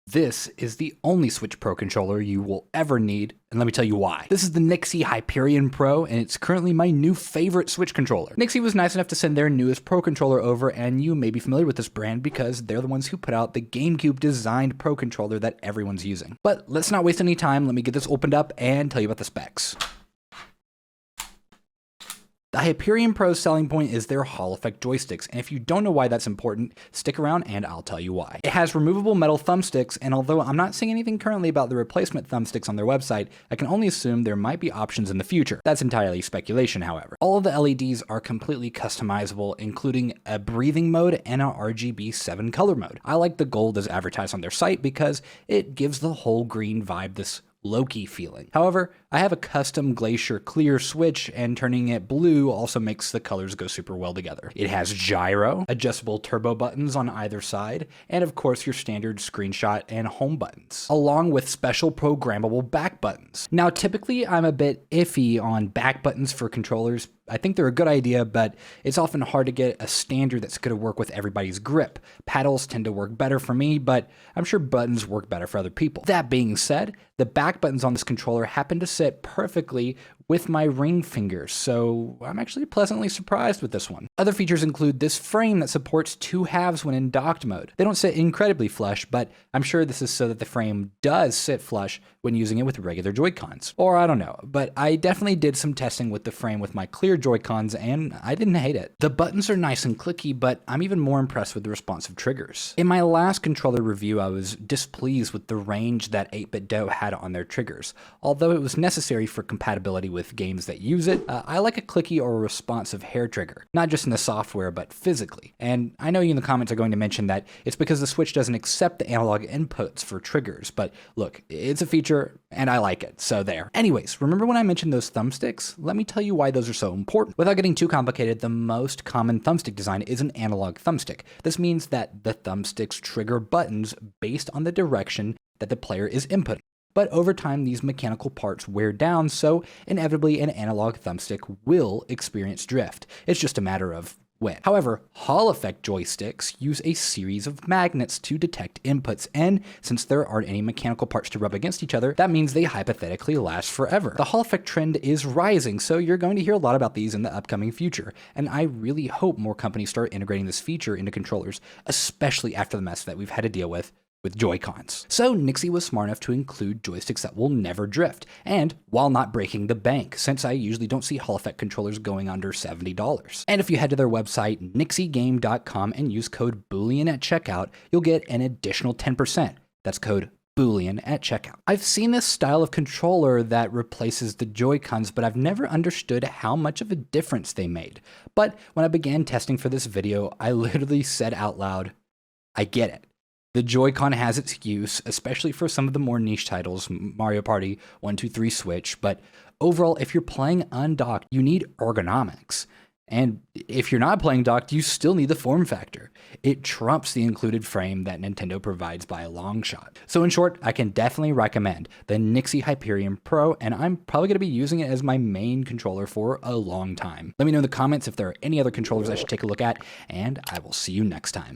This is the only Switch Pro controller you will ever need, and let me tell you why. This is the NYXI Hyperion Pro, and it's currently my new favorite Switch controller. NYXI was nice enough to send their newest Pro controller over, and you may be familiar with this brand because they're the ones who put out the GameCube-designed Pro controller that everyone's using. But let's not waste any time, let me get this opened up and tell you about the specs. The Hyperion Pro's selling point is their Hall effect joysticks, and if you don't know why that's important, stick around and I'll tell you why. It has removable metal thumbsticks, and although I'm not seeing anything currently about the replacement thumbsticks on their website, I can only assume there might be options in the future. That's entirely speculation, however. All of the LEDs are completely customizable, including a breathing mode and a RGB 7 color mode. I like the gold as advertised on their site because it gives the whole green vibe this low-key feeling. However, I have a custom Glacier clear switch, and turning it blue also makes the colors go super well together. It has gyro, adjustable turbo buttons on either side, and of course your standard screenshot and home buttons, along with special programmable back buttons. Now, typically I'm a bit iffy on back buttons for controllers. I think they're a good idea, but it's often hard to get a standard that's going to work with everybody's grip. Paddles tend to work better for me, but I'm sure buttons work better for other people. That being said, the back buttons on this controller happen to sit perfectly with my ring fingers, so I'm actually pleasantly surprised with this one. Other features include this frame that supports 2 halves when in docked mode. They don't sit incredibly flush, but I'm sure this is so that the frame does sit flush when using it with regular Joy-Cons. Or I don't know, but I definitely did some testing with the frame with my clear Joy-Cons and I didn't hate it. The buttons are nice and clicky, but I'm even more impressed with the responsive triggers. In my last controller review, I was displeased with the range that 8BitDo had on their triggers. Although it was necessary for compatibility with games that use it, I like a clicky or responsive hair trigger, not just in the software, but physically. And I know you in the comments are going to mention that it's because the Switch doesn't accept the analog inputs for triggers, but look, it's a feature and I like it, so there. Anyways, remember when I mentioned those thumbsticks? Let me tell you why those are so important. Without getting too complicated, the most common thumbstick design is an analog thumbstick. This means that the thumbsticks trigger buttons based on the direction that the player is inputting. But over time, these mechanical parts wear down, so inevitably an analog thumbstick will experience drift. It's just a matter of when. However, Hall effect joysticks use a series of magnets to detect inputs, and since there aren't any mechanical parts to rub against each other, that means they hypothetically last forever. The Hall effect trend is rising, so you're going to hear a lot about these in the upcoming future, and I really hope more companies start integrating this feature into controllers, especially after the mess that we've had to deal with Joy-Cons. So NYXI was smart enough to include joysticks that will never drift, and while not breaking the bank, since I usually don't see Hall effect controllers going under $70. And if you head to their website, NYXIGame.com, and use code Boolean at checkout, you'll get an additional 10%. That's code Boolean at checkout. I've seen this style of controller that replaces the Joy-Cons, but I've never understood how much of a difference they made. But when I began testing for this video, I literally said out loud, I get it. The Joy-Con has its use, especially for some of the more niche titles, Mario Party, 1, 2, 3 Switch, but overall, if you're playing undocked, you need ergonomics. And if you're not playing docked, you still need the form factor. It trumps the included frame that Nintendo provides by a long shot. So in short, I can definitely recommend the NYXI Hyperion Pro, and I'm probably going to be using it as my main controller for a long time. Let me know in the comments if there are any other controllers I should take a look at, and I will see you next time.